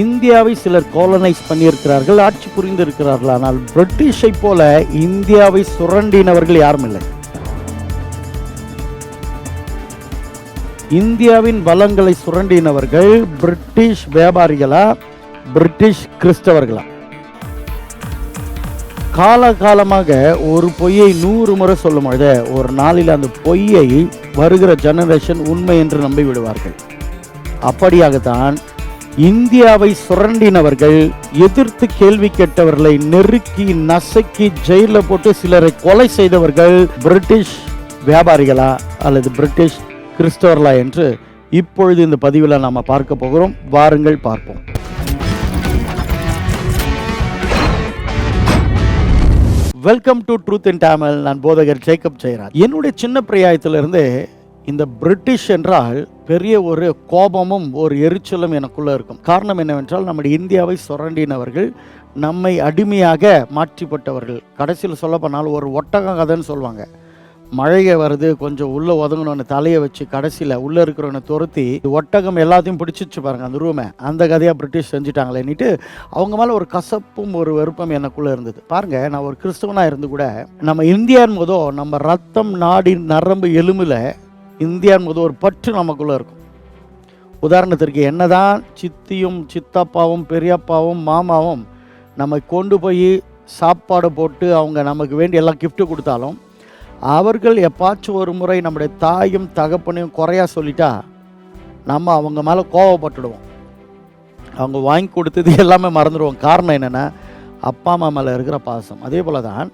இந்தியாவை சிலர் கோலனைஸ் பண்ணியிருக்கிறார்கள், ஆட்சி புரிந்திருக்கிறார்கள். ஆனால் பிரிட்டிஷை போல இந்தியாவை சுரண்டினவர்கள் யாரும் இல்லை. இந்தியாவின் வளங்களை சுரண்டினவர்கள் பிரிட்டிஷ் வியாபாரிகளா, பிரிட்டிஷ் கிறிஸ்தவர்களா? காலகாலமாக ஒரு பொய்யை 100 முறை சொல்லும் பொழுது ஒரு நாளில் அந்த பொய்யை வருகிற ஜெனரேஷன் உண்மை என்று நம்பி விடுவார்கள். அப்படியாகத்தான் இந்தியாவை சுரண்டினவர்கள், எதிர்த்து கேள்வி கேட்டவர்களை நெருக்கி நசுக்கி ஜெயிலில் போட்டு சிலரை கொலை செய்தவர்கள் பிரிட்டிஷ் வியாபாரிகளா அல்லது பிரிட்டிஷ் கிறிஸ்தவர்களா என்று இப்பொழுது இந்த பதிவில் நாம் பார்க்க போகிறோம். வாருங்கள் பார்ப்போம். வெல்கம் டு ட்ரூத் இன் தமிழ். நான் போதகர் ஜேக்கப் ஜெயராஜ். என்னுடைய சின்ன பிரியாயத்திலிருந்து இந்த பிரிட்டிஷ் என்றால் பெரிய ஒரு கோபமும் ஒரு எரிச்சலும் எனக்குள்ளே இருக்கும். காரணம் என்னவென்றால், நம்முடைய இந்தியாவை சுரண்டினவர்கள், நம்மை அடிமையாக மாற்றிப்பட்டவர்கள். கடைசியில் சொல்ல போனால் ஒரு ஒட்டகம் கதைன்னு சொல்லுவாங்க. மழையை வருது, கொஞ்சம் உள்ளே ஒதுங்கணும்னு தலையை வச்சு கடைசியில் உள்ளே இருக்கிறவனை துரத்தி ஒட்டகம் எல்லாத்தையும் பிடிச்சிச்சு பாருங்கள் அந்த ரூமை. அந்த கதையாக பிரிட்டிஷ் செஞ்சுட்டாங்களேன்னுட்டு அவங்க மேலே ஒரு கசப்பும் ஒரு வெறுப்பும் எனக்குள்ளே இருந்தது. பாருங்கள், நான் ஒரு கிறிஸ்தவனாக இருந்து கூட நம்ம இந்தியான் போதோ நம்ம ரத்தம் நாடி நரம்பு எலும்பில் இந்தியான் போது ஒரு பற்று நமக்குள்ளே இருக்கும். உதாரணத்திற்கு, என்னதான் சித்தியும் சித்தப்பாவும் பெரியப்பாவும் மாமாவும் நம்ம கொண்டு போய் சாப்பாடு போட்டு அவங்க நமக்கு வேண்டிய எல்லாம் கிஃப்ட்டு கொடுத்தாலும், அவர்கள் எப்பாச்சும் ஒரு முறை நம்முடைய தாயும் தகப்பனையும் குறையாக சொல்லிட்டா நம்ம அவங்க மேலே கோவப்பட்டுடுவோம். அவங்க வாங்கி கொடுத்தது எல்லாமே மறந்துடுவோம். காரணம் என்னென்னா, அப்பா அம்மா மேலே இருக்கிற பாசம். அதே போல் தான்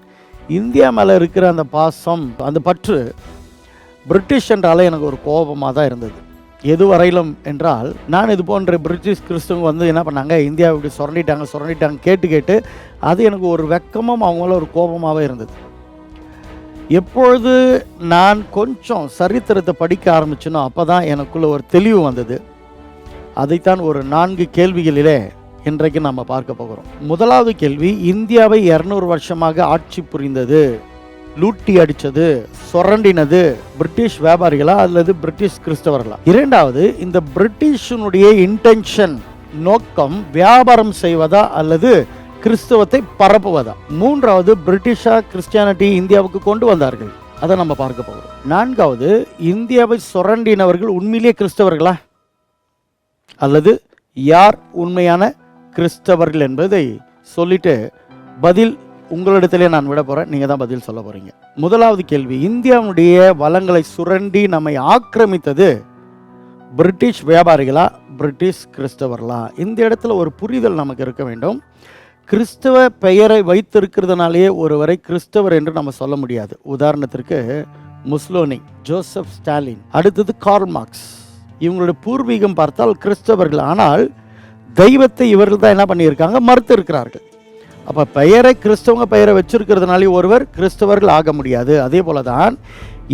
இந்தியா மேலே இருக்கிற அந்த பாசம், அந்த பற்று பிரிட்டிஷ் என்றாலே எனக்கு ஒரு கோபமாக தான் இருந்தது. எது வரையிலும் என்றால், நான் இது போன்ற பிரிட்டிஷ் கிறிஸ்தவங்க வந்து என்ன பண்ணாங்க, இந்தியாவை இப்படி சுரண்டிட்டாங்க கேட்டு அது எனக்கு ஒரு வெக்கமும் அவங்கள ஒரு கோபமாகவே இருந்தது. எப்பொழுது நான் கொஞ்சம் சரித்திரத்தை படிக்க ஆரம்பிச்சனோ அப்போ தான் எனக்குள்ள ஒரு தெளிவு வந்தது. அதைத்தான் ஒரு 4 கேள்விகளிலே இன்றைக்கு நம்ம பார்க்க போகிறோம். முதலாவது கேள்வி, இந்தியாவை 200 வருஷமாக ஆட்சி புரிந்தது, லூட்டி அடித்தது, சுரண்டினது பிரிட்டிஷ் வியாபாரிகளா அல்லது பிரிட்டிஷ் கிறிஸ்தவர்களா? இரண்டாவது, இந்த பிரிட்டிஷனுடைய இன்டென்ஷன், நோக்கம் வியாபாரம் செய்வதா அல்லது கிறிஸ்தவத்தை பரப்புவதா? மூன்றாவது, பிரிட்டிஷா கிறிஸ்டியானிட்டி இந்தியாவுக்கு கொண்டு வந்தார்கள், அதை நம்ம பார்க்க போகிறோம். நான்காவது, இந்தியாவை சுரண்டினவர்கள் உண்மையிலேயே கிறிஸ்தவர்களா அல்லது யார் உண்மையான கிறிஸ்தவர்கள் என்பதை சொல்லிட்டு பதில் உங்களிடத்திலே நான் விட போகிறேன். நீங்கள் தான் பதில் சொல்ல போகிறீங்க. முதலாவது கேள்வி, இந்தியாவுடைய வளங்களை சுரண்டி நம்மை ஆக்கிரமித்தது பிரிட்டிஷ் வியாபாரிகளா பிரிட்டிஷ் கிறிஸ்தவர்களா? இந்த இடத்துல ஒரு புரிதல் நமக்கு இருக்க வேண்டும். கிறிஸ்தவ பெயரை வைத்திருக்கிறதுனாலேயே ஒருவரை கிறிஸ்தவர் என்று நம்ம சொல்ல முடியாது. உதாரணத்திற்கு முஸ்லோனி, ஜோசப் ஸ்டாலின், அடுத்தது கார்ல் மார்க்ஸ். இவங்களுடைய பூர்வீகம் பார்த்தால் கிறிஸ்தவர்கள். ஆனால் தெய்வத்தை இவர்கள் தான் என்ன பண்ணியிருக்காங்க, மறுத்து இருக்கிறார்கள். அப்போ பெயரை கிறிஸ்தவங்க பெயரை வச்சிருக்கிறதுனாலே ஒருவர் கிறிஸ்தவர்கள் ஆக முடியாது. அதே போல தான்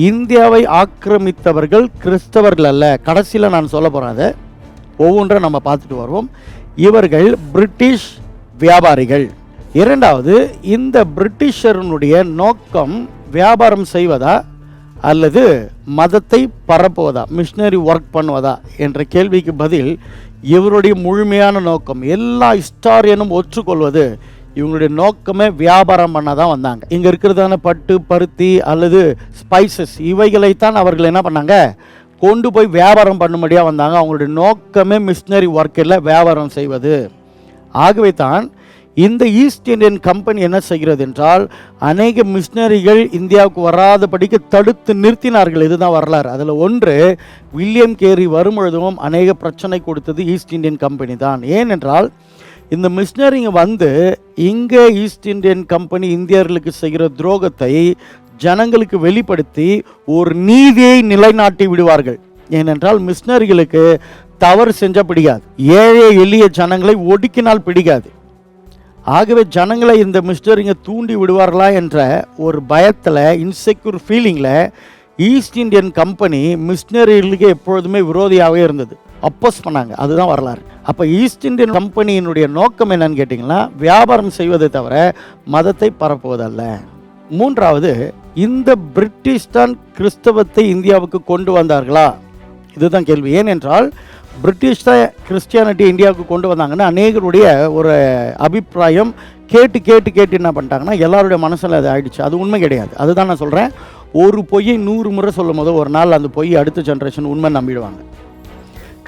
இந்தியாவை ஆக்கிரமித்தவர்கள் கிறிஸ்தவர்கள் அல்ல. கடைசியில் நான் சொல்ல போகிறேன், அதை ஒவ்வொன்றை நம்ம பார்த்துட்டு வருவோம். இவர்கள் பிரிட்டிஷ் வியாபாரிகள். இரண்டாவது, இந்த பிரிட்டிஷருடைய நோக்கம் வியாபாரம் செய்வதா அல்லது மதத்தை பரப்புவதா, மிஷினரி ஒர்க் பண்ணுவதா என்ற கேள்விக்கு பதில், இவருடைய முழுமையான நோக்கம் எல்லா ஹிஸ்டாரியனும் ஒற்றுக்கொள்வது, இவங்களுடைய நோக்கமே வியாபாரம் பண்ண தான் வந்தாங்க. இங்கே இருக்கிறதான பட்டு, பருத்தி அல்லது ஸ்பைசஸ், இவைகளைத்தான் அவர்கள் என்ன பண்ணாங்க, கொண்டு போய் வியாபாரம் பண்ணும்படியாக வந்தாங்க. அவங்களுடைய நோக்கமே மிஷினரி ஒர்க்கில் வியாபாரம் செய்வது. ஆகவே தான் இந்த ஈஸ்ட் இந்தியன் கம்பெனி என்ன செய்கிறது என்றால், அநேக மிஷினரிகள் இந்தியாவுக்கு வராதபடிக்கு தடுத்து நிறுத்தினார்கள். இதுதான் வரலாறு. அதில் ஒன்று, வில்லியம் கேரி வரும்பொழுதும் அநேக பிரச்சனை கொடுத்தது ஈஸ்ட் இந்தியன் கம்பெனி தான். ஏனென்றால், இந்த மிஷினரிங்க வந்து இங்கே ஈஸ்ட் இந்தியன் கம்பெனி இந்தியர்களுக்கு செய்கிற துரோகத்தை ஜனங்களுக்கு வெளிப்படுத்தி ஒரு நீதியை நிலைநாட்டி விடுவார்கள். ஏனென்றால் மிஷினரிகளுக்கு தவறு செஞ்ச பிடிக்காது, ஏழை எளிய ஜனங்களை ஒடுக்கினால் பிடிக்காது. ஆகவே ஜனங்களை இந்த மிஷினரிங்க தூண்டி விடுவார்களா என்ற ஒரு பயத்தில், இன்செக்யூர் ஃபீலிங்கில் ஈஸ்ட் இந்தியன் கம்பெனி மிஷினரிகளுக்கு எப்பொழுதுமே விரோதியாகவே இருந்தது, அப்போஸ் பண்ணாங்க. அதுதான் வரலாறு. அப்போ ஈஸ்ட் இந்தியன் கம்பெனியினுடைய நோக்கம் என்னன்னு கேட்டிங்கன்னா, வியாபாரம் செய்வதை தவிர மதத்தை பரப்புவதல்ல. மூன்றாவது, இந்த பிரிட்டிஷ் தான் கிறிஸ்தவத்தை இந்தியாவுக்கு கொண்டு வந்தார்களா? இதுதான் கேள்வி. ஏனென்றால் பிரிட்டிஷ் தான் கிறிஸ்டியானிட்டி இந்தியாவுக்கு கொண்டு வந்தாங்கன்னா அநேகருடைய ஒரு அபிப்பிராயம் கேட்டு கேட்டு கேட்டு என்ன பண்ணிட்டாங்கன்னா எல்லாருடைய மனசில் அது ஆயிடுச்சு. அது உண்மை கிடையாது. அதுதான் நான் சொல்கிறேன், ஒரு பொய்யை 100 முறை சொல்லும் போது ஒரு நாள் அந்த பொய் அடுத்த ஜென்ரேஷன் உண்மை நம்பிடுவாங்க.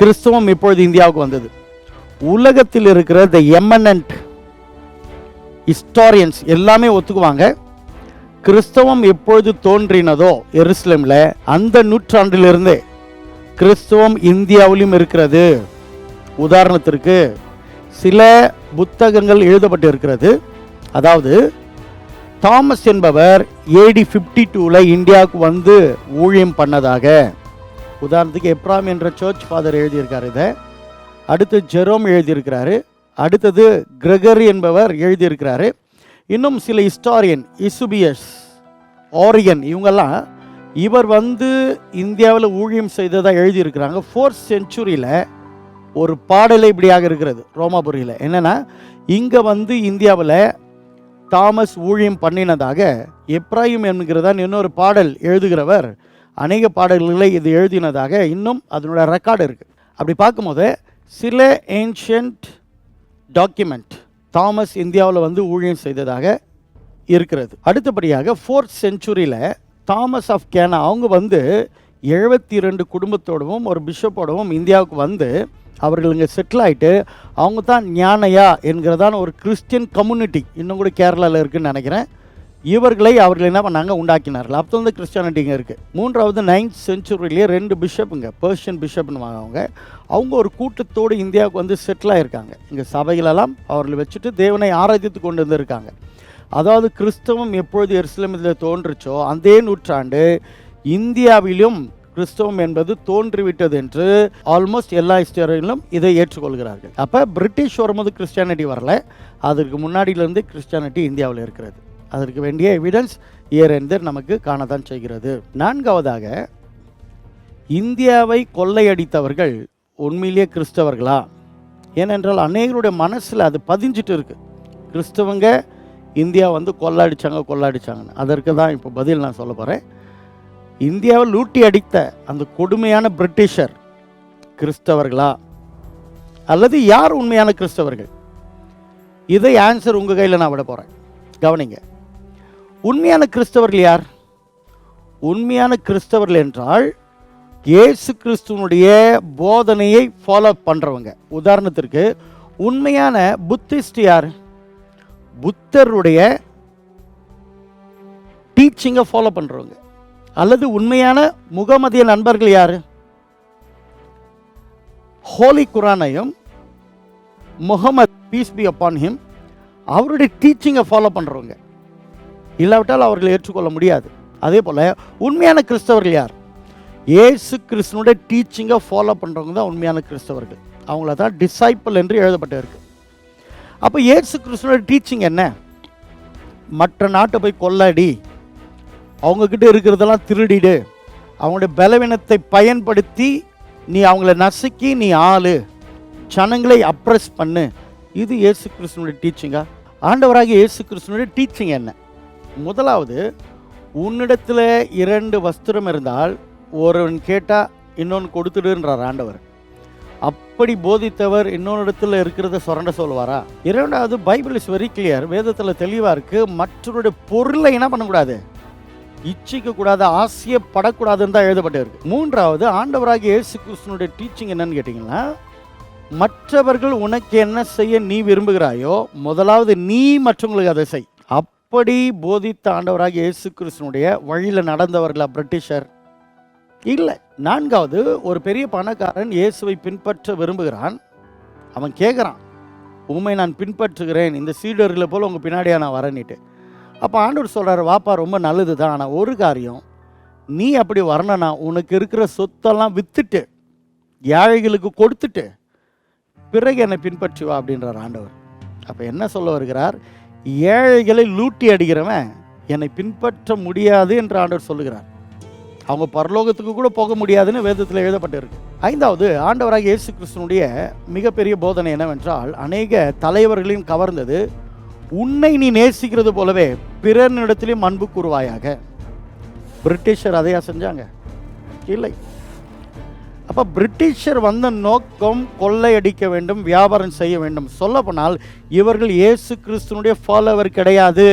கிறிஸ்தவம் இப்பொழுது இந்தியாவுக்கு வந்தது. உலகத்தில் இருக்கிற த எமனன்ட் ஹிஸ்டாரியன்ஸ் எல்லாமே ஒத்துக்குவாங்க, கிறிஸ்தவம் எப்பொழுது தோன்றினதோ எருசலேமில் அந்த நூற்றாண்டிலிருந்தே கிறிஸ்தவம் இந்தியாவிலும் இருக்கிறது. உதாரணத்திற்கு சில புத்தகங்கள் எழுதப்பட்டு இருக்கிறது. அதாவது தாமஸ் என்பவர் AD 52 இந்தியாவுக்கு வந்து ஊழியம் பண்ணதாக. உதாரணத்துக்கு எப்ராம் என்ற சர்ச் ஃபாதர் எழுதியிருக்காரு இதை. அடுத்து ஜெரோம் எழுதியிருக்கிறாரு. அடுத்தது கிரெகரி என்பவர் எழுதியிருக்கிறாரு. இன்னும் சில ஹிஸ்டாரியன் இசுபியஸ், ஆரியன், இவங்கெல்லாம் இவர் வந்து இந்தியாவில் ஊழியம் செய்ததாக எழுதியிருக்கிறாங்க. 4th century ஒரு பாடலை இப்படியாக இருக்கிறது ரோமாபுரியில். என்னென்னா, இங்கே வந்து இந்தியாவில் தாமஸ் ஊழியம் பண்ணினதாக எப்ராயிம் என்கிறதான் இன்னொரு பாடல் எழுதுகிறவர் அநேக பாடல்களை இது எழுதினதாக இன்னும் அதனோட ரெக்கார்டு இருக்குது. அப்படி பார்க்கும்போது சில ஏன்ஷியன்ட் டாக்குமெண்ட் தாமஸ் இந்தியாவில் வந்து ஊழியம் செய்ததாக இருக்கிறது. அடுத்தபடியாக 4th century தாமஸ் ஆஃப் கேனா அவங்க வந்து 72 குடும்பத்தோடவும் ஒரு பிஷப்போடவும் இந்தியாவுக்கு வந்து அவர்கள் இங்கே செட்டில் ஆகிட்டு அவங்க தான் ஞானையா என்கிறதான ஒரு கிறிஸ்டியன் கம்யூனிட்டி இன்னும் கூட கேரளாவில் இருக்குதுன்னு நினைக்கிறேன். அவர்கள் என்ன பண்ணாங்க, உண்டாக்கினார்கள். அப்போ வந்து கிறிஸ்டியானிட்டி இங்கே இருக்குது. 9th century 2 பிஷப்புங்க, பர்ஷியன் பிஷப்னு அவங்க ஒரு கூட்டத்தோடு இந்தியாவுக்கு வந்து செட்டில் ஆகியிருக்காங்க. இங்கே சபைகளெல்லாம் அவர்கள் வச்சுட்டு தேவனை ஆராதித்து கொண்டு வந்துருக்காங்க. அதாவது கிறிஸ்தவம் எப்பொழுது எருசலேமில் தோன்றுச்சோ அதே நூற்றாண்டு இந்தியாவிலும் கிறிஸ்தவம் என்பது தோன்றிவிட்டது என்று ஆல்மோஸ்ட் எல்லா ஹிஸ்டரியிலும் இதை ஏற்றுக்கொள்கிறார்கள். அப்போ பிரிட்டிஷ் வரும்போது கிறிஸ்டியானிட்டி வரல, அதற்கு முன்னாடியிலேருந்து கிறிஸ்டியானிட்டி இந்தியாவில் இருக்கிறது. அதற்கு வேண்டிய எவிடன்ஸ் இயர் அண்ட் தேர் நமக்கு காணத்தான் செய்கிறது. 4வதாக, இந்தியாவை கொள்ளையடித்தவர்கள் உண்மையிலேயே கிறிஸ்தவர்களா? ஏனென்றால் அநேகருடைய மனசில் அது பதிஞ்சிட்டு இருக்கு, கிறிஸ்தவங்க இந்தியா வந்து கொள்ளாடிச்சாங்கன்னு. அதற்கு தான் இப்போ பதில் நான் சொல்ல போகிறேன். இந்தியாவை லூட்டி அடித்த அந்த கொடுமையான பிரிட்டிஷர் கிறிஸ்தவர்களா அல்லது யார் உண்மையான கிறிஸ்தவர்கள்? இதை ஆன்சர் உங்கள் கையில் நான் விட போகிறேன். கவனிங்க, உண்மையான கிறிஸ்தவர்கள் யார்? உண்மையான கிறிஸ்தவர்கள் என்றால் இயேசு கிறிஸ்துவனுடைய போதனையை ஃபாலோ பண்ணுறவங்க. உதாரணத்திற்கு உண்மையான புத்திஸ்ட் யார்? புத்தருடைய டீச்சிங்கை ஃபாலோ பண்ணுறவங்க. அல்லது உண்மையான முகமதிய நண்பர்கள் யார்? ஹோலி குரானையும் Muhammad peace be upon him அவருடைய டீச்சிங்கை ஃபாலோ பண்ணுறவங்க. இல்லாவிட்டால் அவர்களை ஏற்றுக்கொள்ள முடியாது. அதே போல் உண்மையான கிறிஸ்தவர்கள் யார்? இயேசு கிறிஸ்துவனுடைய டீச்சிங்கை ஃபாலோ பண்ணுறவங்க தான் உண்மையான கிறிஸ்தவர்கள். அவங்கள தான் டிசைப்பிள் என்று எழுதப்பட்டிருக்கு. அப்போ இயேசு கிறிஸ்துவனுடைய டீச்சிங் என்ன? மற்ற நாட்டை போய் கொள்ளடி, அவங்கக்கிட்ட இருக்கிறதெல்லாம் திருடிடு, அவங்களுடைய பலவீனத்தை பயன்படுத்தி நீ அவங்கள நசுக்கி நீ ஆளு, ஜனங்களை அப்ரெஸ் பண்ணு. இது இயேசு கிறிஸ்துவனுடைய டீச்சிங்கா? ஆண்டவராகிய இயேசு கிறிஸ்துவனுடைய டீச்சிங் என்ன? முதலாவது, உன்னிடத்தில் 2 வஸ்திரம் இருந்தால் ஒருவன் கேட்டால் இன்னொன்று கொடுத்துடுன்றார் ஆண்டவர். அப்படி போதித்தவர் இன்னொரு இடத்துல இருக்கிறத சுரண்ட சொல்லுவாரா? 2வது, பைபிள் இஸ் வெரி கிளியர், வேதத்தில் தெளிவாக இருக்குது, மற்றவருடைய பொருளை என்ன பண்ணக்கூடாது, இச்சிக்க கூடாது, ஆசையப்படக்கூடாதுன்னு தான் எழுதப்பட்டு இருக்கு. 3வது, ஆண்டவராகிய இயேசு கிறிஸ்துவனுடைய டீச்சிங் என்னன்னு கேட்டிங்கன்னா, மற்றவர்கள் உனக்கு என்ன செய்ய நீ விரும்புகிறாயோ முதலாவது நீ மற்றவங்களுக்கு அதை செய். அப்படி போதித்த ஆண்டவராகிய இயேசு கிறிஸ்துவனுடைய வழியில் நடந்தவர்களா பிரிட்டிஷர்? இல்லை. 4வது, ஒரு பெரிய பணக்காரன் இயேசுவை பின்பற்ற விரும்புகிறான். அவன் கேட்குறான், உண்மை நான் பின்பற்றுகிறேன், இந்த சீடர்களை போல் உங்கள் பின்னாடியாக நான் வரேன்னுட்டு. அப்போ ஆண்டவர் சொல்கிறார், வாப்பா ரொம்ப நல்லது தான், ஆனால் ஒரு காரியம், நீ அப்படி வரணும்னா உனக்கு இருக்கிற சொத்தெல்லாம் விற்றுட்டு ஏழைகளுக்கு கொடுத்துட்டு பிறகு என்னை பின்பற்றி வா அப்படின்றார் ஆண்டவர். அப்போ என்ன சொல்ல வருகிறார்? ஏழைகளை லூட்டி அடிக்கிறவன் என்னை பின்பற்ற முடியாது என்று ஆண்டவர் சொல்லுகிறார். அவங்க பரலோகத்துக்கு கூட போக முடியாதுன்னு வேதத்தில் எழுதப்பட்டிருக்கு. 5வது, ஆண்டவராகிய இயேசு கிறிஸ்துவனுடைய மிகப்பெரிய போதனை என்னவென்றால், அநேக தலைவர்களையும் கவர்ந்தது, உன்னை நீ நேசிக்கிறது போலவே பிறனிடத்திலும் அன்பு கூறுவாயாக. பிரிட்டிஷர் அதையா செஞ்சாங்க? இல்லை. அப்போ பிரிட்டிஷர் வந்த நோக்கம் கொள்ளையடிக்க வேண்டும், வியாபாரம் செய்ய வேண்டும். சொல்லப்போனால் இவர்கள் இயேசு கிறிஸ்துனுடைய ஃபாலோவர் கிடையாது.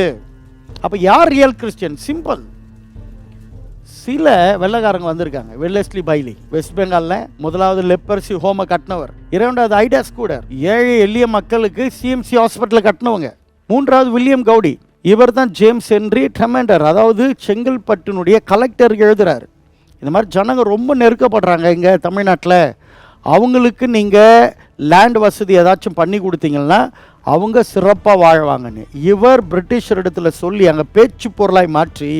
அப்போ யார் ரியல் கிறிஸ்டியன்? சிம்பிள். சில வெள்ளைக்காரங்க வந்திருக்காங்க. வெல்லஸ்லி பைலி வெஸ்ட் பெங்காலில் முதலாவது லெப்பர்சி ஹோமை கட்டினவர். இரண்டாவது ஐடா ஸ்கூடர், ஏழை எளிய மக்களுக்கு சிஎம்சி ஹாஸ்பிட்டலை கட்டினவங்க. மூன்றாவது வில்லியம் கவுடி, இவர் தான் ஜேம்ஸ் ஹென்றி ட்ரெமெண்டர், அதாவது செங்கல்பட்டினுடைய கலெக்டர் எழுதுறாரு. இந்த மாதிரி ஜனங்க ரொம்ப நெருக்கப்படுறாங்க இங்கே தமிழ்நாட்டில். அவங்களுக்கு நீங்கள் லேண்ட் வசதி ஏதாச்சும் பண்ணி கொடுத்தீங்கன்னா அவங்க சிறப்பாக வாழ்வாங்கன்னு இவர் பிரிட்டிஷர் இடத்துல சொல்லி அங்கே பேச்சு பொருளாய் மாற்றி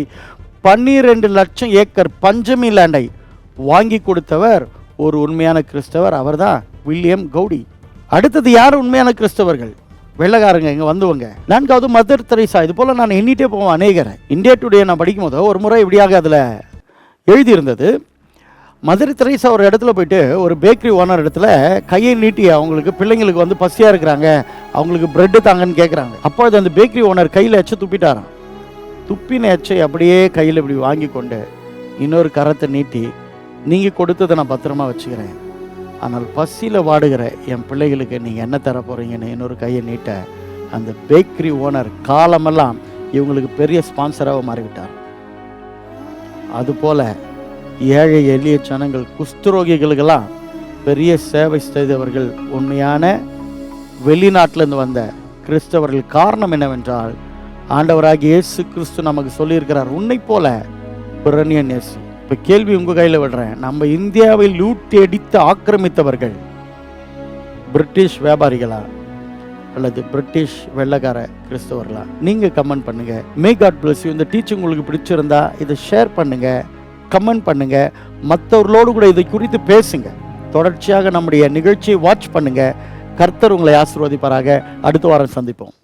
12 லட்சம் ஏக்கர் பஞ்சமி லேண்டை வாங்கி கொடுத்தவர் ஒரு உண்மையான கிறிஸ்தவர். அவர் தான் வில்லியம் கவுடி. அடுத்தது யார் உண்மையான கிறிஸ்தவர்கள்? வெள்ளைக்காரங்க இங்கே வந்தவங்க. நான்காவது மதர் தெரேசா. இது போல் நான் எண்ணிட்டே போவேன் அநேகரை. இந்தியா டுடே நான் படிக்கும் போது ஒரு முறை இப்படியாக அதில் எழுதியிருந்தது. மதர் தெரேசா ஒரு இடத்துல போயிட்டு ஒரு பேக்கரி ஓனர் இடத்துல கையை நீட்டி அவங்களுக்கு பிள்ளைங்களுக்கு வந்து பசியாக இருக்கிறாங்க, அவங்களுக்கு பிரெட்டு தாங்கன்னு கேட்குறாங்க. அப்பொழுது அந்த பேக்கரி ஓனர் கையில் எச்ச துப்பிட்டாராம். துப்பின எச்சை அப்படியே கையில் இப்படி வாங்கி கொண்டு இன்னொரு கரத்தை நீட்டி, நீங்கள் கொடுத்ததை நான் பத்திரமா வச்சுக்கிறேன், ஆனால் பசியில் வாடுகிற என் பிள்ளைகளுக்கு நீங்கள் என்ன தர போகிறீங்கன்னு இன்னொரு கையை நீட்ட அந்த பேக்கரி ஓனர் காலமெல்லாம் இவங்களுக்கு பெரிய ஸ்பான்சராக மாறிவிட்டார். அதுபோல் ஏழை எளிய ஜனங்கள், குஷ்டரோகிகளுக்கெல்லாம் பெரிய சேவை செய்தவர்கள் உண்மையான வெளிநாட்டிலேருந்து வந்த கிறிஸ்தவர்கள். காரணம் என்னவென்றால் ஆண்டவராகிய இயேசு கிறிஸ்து நமக்கு சொல்லியிருக்கிறார், உன்னை போல பிறனிய நேசி. இப்போ கேள்வி உங்கள் கையில் விடுறேன். நம்ம இந்தியாவில் லூட்டி அடித்து ஆக்கிரமித்தவர்கள் பிரிட்டிஷ் வியாபாரிகளா அல்லது பிரிட்டிஷ் வெள்ளைக்கார கிறிஸ்தவர்களா? நீங்கள் கமெண்ட் பண்ணுங்க. May God bless you. இந்த டீச்சிங் உங்களுக்கு பிடிச்சிருந்தா இதை ஷேர் பண்ணுங்க, கமெண்ட் பண்ணுங்க, மற்றவர்களோடு கூட இதை குறித்து பேசுங்க. தொடர்ச்சியாக நம்முடைய நிகழ்ச்சியை வாட்ச் பண்ணுங்க. கர்த்தர் உங்களை ஆசீர்வதிப்பாராக. அடுத்த வாரம் சந்திப்போம்.